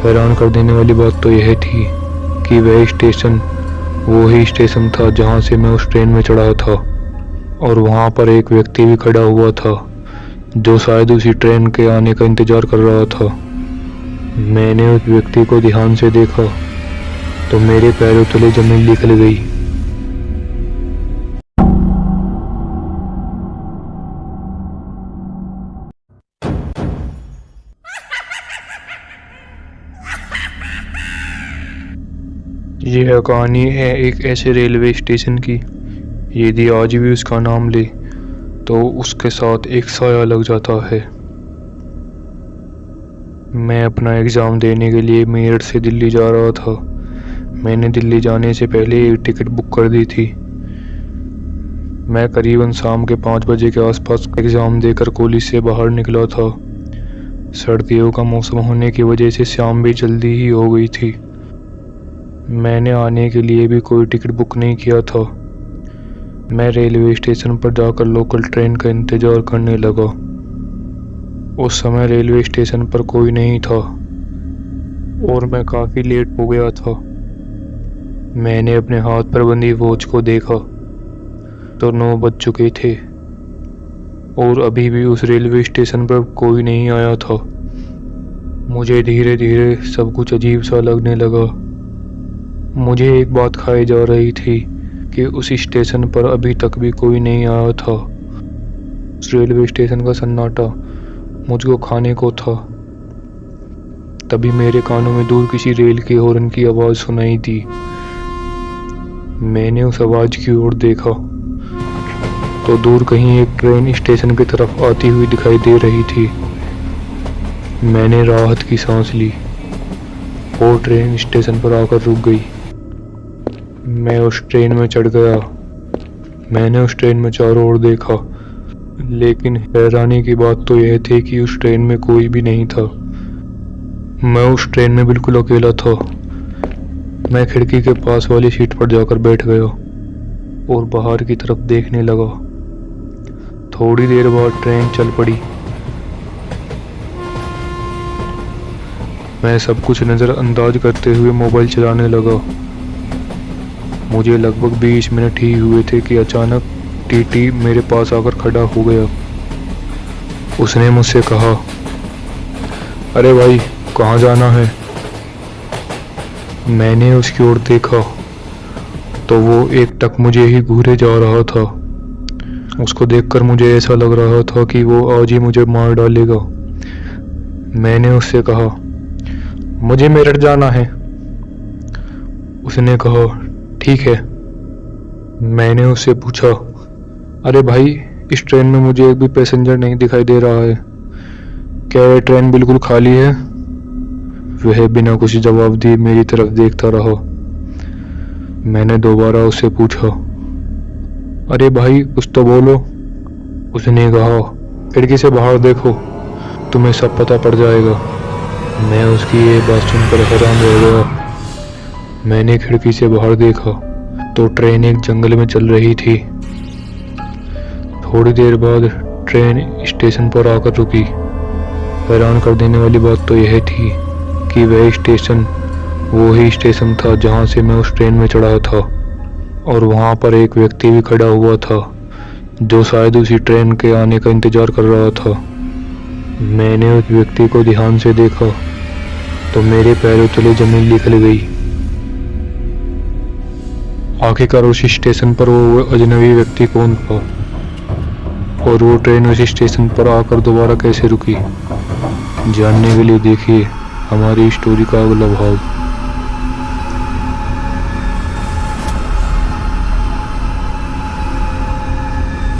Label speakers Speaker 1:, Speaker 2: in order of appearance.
Speaker 1: हैरान कर देने वाली बात तो यह थी कि वह स्टेशन वो ही स्टेशन था जहां से मैं उस ट्रेन में चढ़ा था, और वहां पर एक व्यक्ति भी खड़ा हुआ था जो शायद उसी ट्रेन के आने का इंतजार कर रहा था। मैंने उस व्यक्ति को ध्यान से देखा तो मेरे पैरों तले जमीन निकल गई। यह कहानी है एक ऐसे रेलवे स्टेशन की, यदि आज भी उसका नाम ले तो उसके साथ एक साया लग जाता है। मैं अपना एग्ज़ाम देने के लिए मेरठ से दिल्ली जा रहा था। मैंने दिल्ली जाने से पहले एक टिकट बुक कर दी थी। मैं करीबन शाम के 5 बजे के आसपास एग्ज़ाम देकर कॉलेज से बाहर निकला था। सर्दियों का मौसम होने की वजह से शाम भी जल्दी ही हो गई थी। मैंने आने के लिए भी कोई टिकट बुक नहीं किया था। मैं रेलवे स्टेशन पर जाकर लोकल ट्रेन का इंतज़ार करने लगा। उस समय रेलवे स्टेशन पर कोई नहीं था और मैं काफ़ी लेट हो गया था। मैंने अपने हाथ पर बंधी वॉच को देखा तो 9 बज चुके थे और अभी भी उस रेलवे स्टेशन पर कोई नहीं आया था। मुझे धीरे धीरे सब कुछ अजीब सा लगने लगा। मुझे एक बात खाई जा रही थी कि उस स्टेशन पर अभी तक भी कोई नहीं आया था। उस रेलवे स्टेशन का सन्नाटा मुझको खाने को था। तभी मेरे कानों में दूर किसी रेल के हॉर्न की आवाज़ सुनाई दी। मैंने उस आवाज़ की ओर देखा तो दूर कहीं एक ट्रेन स्टेशन की तरफ आती हुई दिखाई दे रही थी। मैंने राहत की सांस ली और ट्रेन स्टेशन पर आकर रुक गई। मैं उस ट्रेन में चढ़ गया। मैंने उस ट्रेन में चारों ओर देखा, लेकिन हैरानी की बात तो यह थी कि उस ट्रेन में कोई भी नहीं था। मैं उस ट्रेन में बिल्कुल अकेला था। मैं खिड़की के पास वाली सीट पर जाकर बैठ गया और बाहर की तरफ देखने लगा। थोड़ी देर बाद ट्रेन चल पड़ी। मैं सब कुछ नज़रअंदाज करते हुए मोबाइल चलाने लगा। मुझे लगभग 20 मिनट ही हुए थे कि अचानक टीटी मेरे पास आकर खड़ा हो गया। उसने मुझसे कहा, अरे भाई, कहाँ जाना है? मैंने उसकी ओर देखा तो वो एकटक मुझे ही घूरे जा रहा था। उसको देखकर मुझे ऐसा लग रहा था कि वो आज ही मुझे मार डालेगा। मैंने उससे कहा, मुझे मेरठ जाना है। उसने कहा, ठीक है। मैंने उससे पूछा, अरे भाई, इस ट्रेन में मुझे एक भी पैसेंजर नहीं दिखाई दे रहा है, क्या यह ट्रेन बिल्कुल खाली है? वह बिना कुछ जवाब दिए मेरी तरफ देखता रहा। मैंने दोबारा उससे पूछा, अरे भाई, कुछ तो बोलो। उसने कहा, खिड़की से बाहर देखो, तुम्हें सब पता पड़ जाएगा। मैं उसकी ये बात सुनकर हैरान रह गया। मैंने खिड़की से बाहर देखा तो ट्रेन एक जंगल में चल रही थी। थोड़ी देर बाद ट्रेन स्टेशन पर आकर रुकी। हैरान कर देने वाली बात तो यह थी कि वह स्टेशन वो ही स्टेशन था जहां से मैं उस ट्रेन में चढ़ा था, और वहां पर एक व्यक्ति भी खड़ा हुआ था जो शायद उसी ट्रेन के आने का इंतजार कर रहा था। मैंने उस व्यक्ति को ध्यान से देखा तो मेरे पैरों तले जमीन निकल गई। आखिरकार उस स्टेशन पर वो अजनबी व्यक्ति कौन था, और वो ट्रेन उस स्टेशन पर आकर दोबारा कैसे रुकी? जानने के लिए देखिए हमारी स्टोरी का अगला भाग।